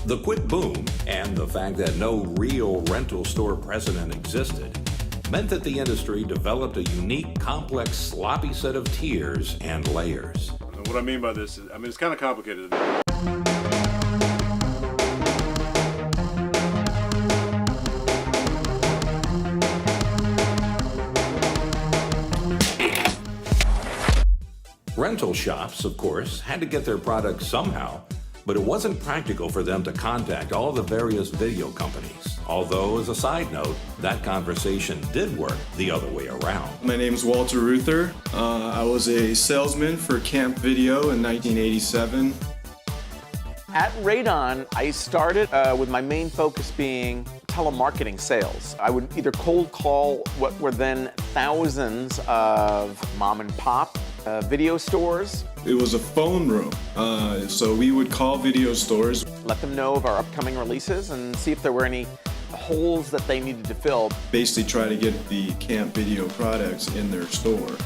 The quick boom and the fact that no real rental store precedent existed meant that the industry developed a unique, complex, sloppy set of tiers and layers. What I mean by this is, it's kind of complicated. Rental shops, of course, had to get their products somehow, but it wasn't practical for them to contact all the various video companies. Although, as a side note, that conversation did work the other way around. My name is Walter Ruther. I was a salesman for Camp Video in 1987. At Radon, I started with my main focus being telemarketing sales. I would either cold call what were then thousands of mom and pop video stores. It was a phone room, so we would call video stores. Let them know of our upcoming releases and see if there were any holes that they needed to fill. Basically try to get the Camp Video products in their store.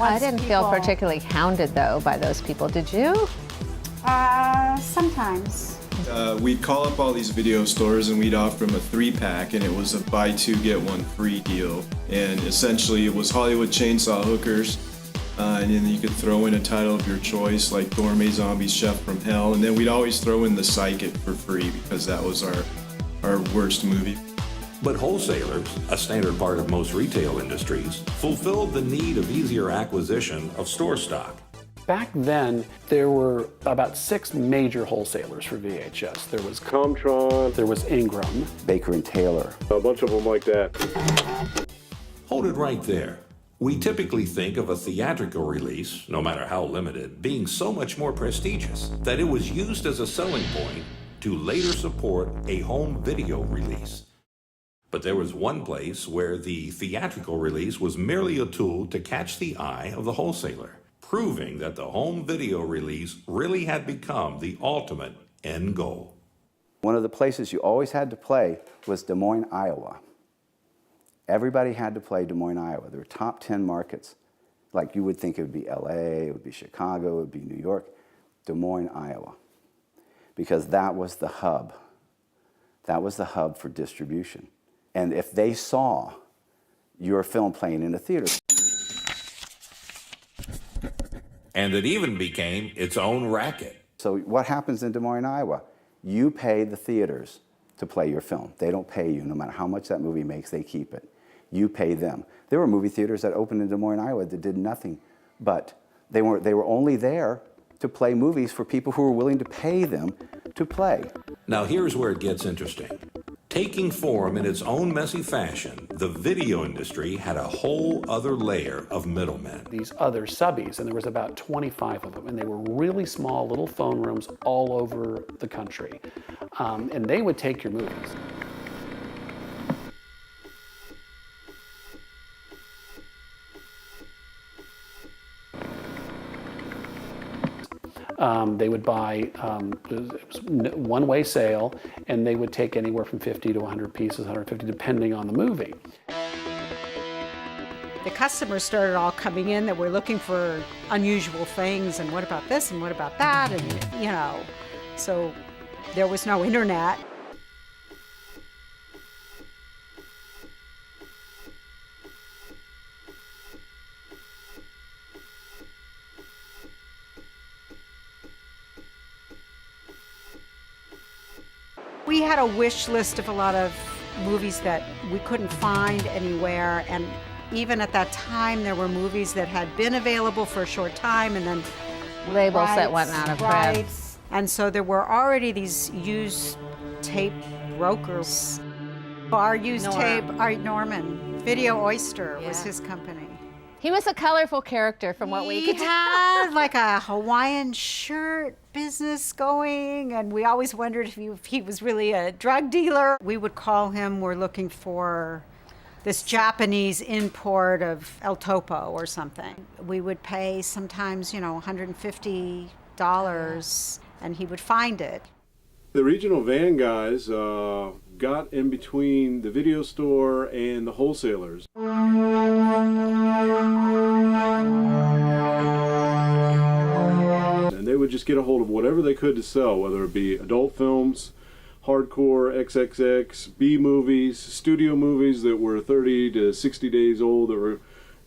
I didn't feel particularly hounded, though, by those people. Did you? Sometimes. We'd call up all these video stores and we'd offer them a 3-pack, and it was a buy two, get one free deal. And essentially it was Hollywood chainsaw hookers. And then you could throw in a title of your choice, like Gourmet Zombies, Chef from Hell, and then we'd always throw in The Psychic for free because that was our worst movie. But wholesalers, a standard part of most retail industries, fulfilled the need of easier acquisition of store stock. Back then, there were about 6 major wholesalers for VHS. There was Comtron, there was Ingram, Baker and Taylor, a bunch of them like that. Hold it right there. We typically think of a theatrical release, no matter how limited, being so much more prestigious that it was used as a selling point to later support a home video release. But there was one place where the theatrical release was merely a tool to catch the eye of the wholesaler, proving that the home video release really had become the ultimate end goal. One of the places you always had to play was Des Moines, Iowa. Everybody had to play Des Moines, Iowa. There were top 10 markets. Like you would think it would be LA, it would be Chicago, it would be New York. Des Moines, Iowa. Because that was the hub. That was the hub for distribution. And if they saw your film playing in a theater. And it even became its own racket. So what happens in Des Moines, Iowa? You pay the theaters to play your film. They don't pay you. No matter how much that movie makes, they keep it. You pay them. There were movie theaters that opened in Des Moines, Iowa that did nothing, but they were only there to play movies for people who were willing to pay them to play. Now here's where it gets interesting. Taking form in its own messy fashion, the video industry had a whole other layer of middlemen. these other subbies, and there was about 25 of them, and they were really small little phone rooms all over the country. And they would take your movies. They would buy, it was one-way sale, and they would take anywhere from 50 to 100 pieces, 150, depending on the movie. The customers started all coming in that were looking for unusual things, and what about this, and what about that, and you know, so there was no internet. We had a wish list of a lot of movies that we couldn't find anywhere, and even at that time there were movies that had been available for a short time and then Labels that went out of print. And so there were already these used tape brokers. Our used tape, Norman, Video Oyster was his company. He was a colorful character from what we could He had like a Hawaiian shirt business going, and we always wondered if he was really a drug dealer. We would call him, we're looking for this Japanese import of El Topo or something. We would pay sometimes, you know, $150, and he would find it. The regional van guys got in between the video store and the wholesalers. And they would just get a hold of whatever they could to sell, whether it be adult films, hardcore XXX B movies, studio movies that were 30 to 60 days old. That were,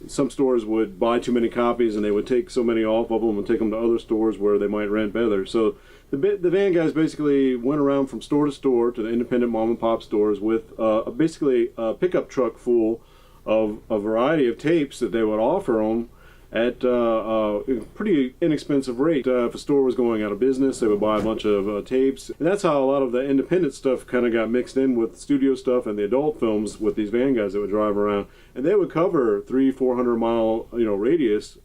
some stores would buy too many copies and they would take so many off of them and take them to other stores where they might rent better. So the van guys basically went around from store to store to the independent mom and pop stores with basically a pickup truck full of a variety of tapes that they would offer them at a pretty inexpensive rate. If a store was going out of business, they would buy a bunch of tapes. And that's how a lot of the independent stuff kind of got mixed in with studio stuff and the adult films with these van guys that would drive around. And they would cover 300-400 mile radius